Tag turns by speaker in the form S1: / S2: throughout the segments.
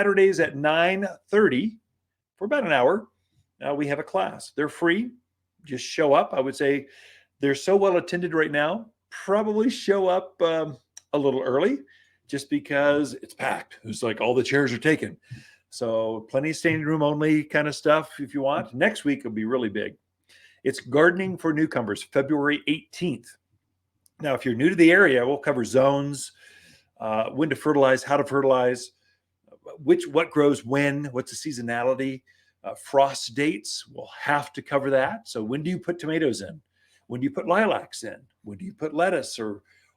S1: Saturdays at 9:30 for about an hour. We have a class. They're free. Just show up. I would say they're so well attended right now. Probably show up a little early just because it's packed. It's like all the chairs are taken. So plenty of standing room only kind of stuff if you want. Next week will be really big. It's Gardening for Newcomers, February 18th. Now, if you're new to the area, we'll cover zones, when to fertilize, how to fertilize, what grows when, what's the seasonality, frost dates. We'll have to cover that. So when do you put tomatoes in? When do you put lilacs in? When do you put lettuce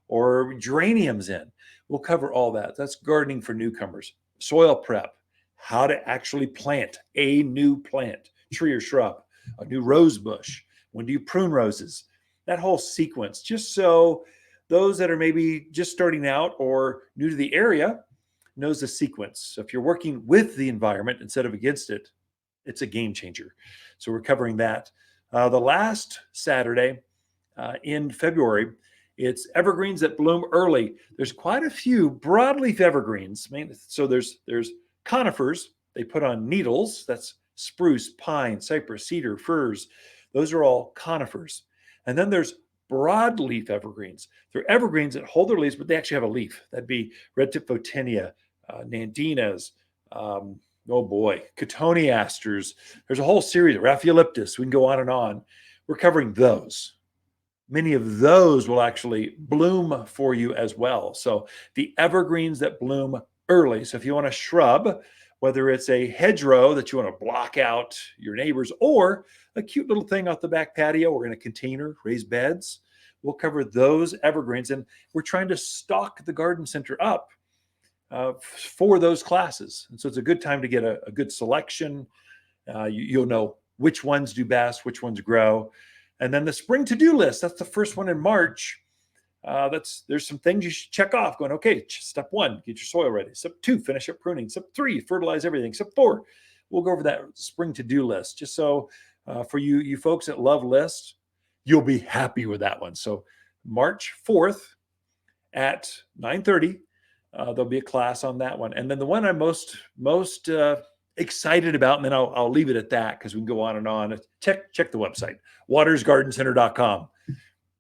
S1: or geraniums in? We'll cover all that. That's Gardening for Newcomers. Soil prep, how to actually plant a new plant, tree or shrub, a new rose bush. When do you prune roses? That whole sequence, just so those that are maybe just starting out or new to the area knows the sequence. So if you're working with the environment instead of against it, it's a game changer. So we're covering that. The last Saturday in February, it's evergreens that bloom early. There's quite a few broadleaf evergreens. So there's conifers. They put on needles. That's spruce, pine, cypress, cedar, firs. Those are all conifers. And then there's broadleaf evergreens. They're evergreens that hold their leaves, but they actually have a leaf. That'd be redtip photinia, nandinas, cotoneasters. There's a whole series of Rhaphioliptus. We can go on and on. We're covering those. Many of those will actually bloom for you as well. So the evergreens that bloom early. So if you want a shrub, whether it's a hedgerow that you want to block out your neighbors or a cute little thing off the back patio or in a container, raised beds, we'll cover those evergreens. And we're trying to stock the garden center up for those classes. And so it's a good time to get a good selection. You'll know which ones do best, which ones grow. And then the spring to-do list, that's the first one in March. There's some things you should check off going, okay, step 1, get your soil ready. Step 2, finish up pruning. Step 3, fertilize everything. Step 4, we'll go over that spring to-do list. Just so for you folks that love lists, you'll be happy with that one. So March 4th at 9:30, there'll be a class on that one. And then the one I'm most excited about, and then I'll leave it at that because we can go on and on. Check the website, watersgardencenter.com.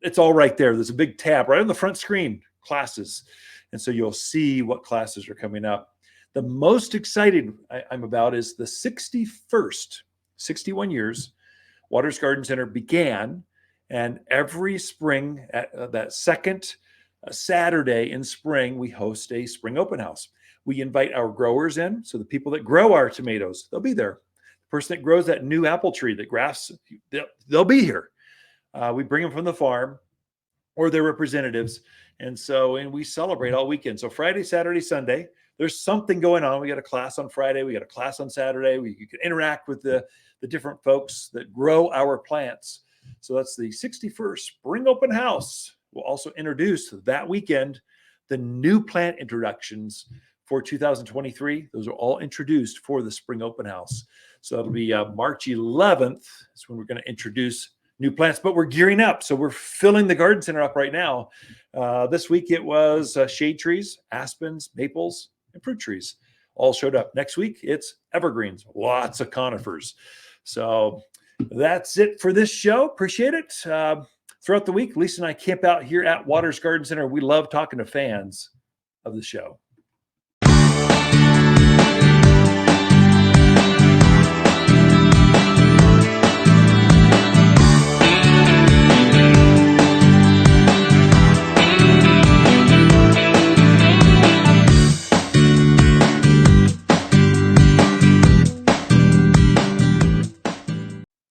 S1: It's all right there. There's a big tab right on the front screen, classes. And so you'll see what classes are coming up. The most excited I'm about is the 61 years Waters Garden Center began. And every spring, at that second Saturday in spring, we host a spring open house. We invite our growers in. So the people that grow our tomatoes, they'll be there. The person that grows that new apple tree that grafts, they'll be here. We bring them from the farm or their representatives. And we celebrate all weekend. So Friday, Saturday, Sunday, there's something going on. We got a class on Friday. We got a class on Saturday. You can interact with the different folks that grow our plants. So that's the 61st Spring Open House. We'll also introduce that weekend the new plant introductions for 2023. Those are all introduced for the Spring Open House. So that'll be March 11th. That's when we're going to introduce new plants, but we're gearing up. So we're filling the garden center up right now. This week it was shade trees, aspens, maples, and fruit trees all showed up. Next week it's evergreens, lots of conifers. So that's it for this show. Appreciate it. Throughout the week, Lisa and I camp out here at Waters Garden Center. We love talking to fans of the show.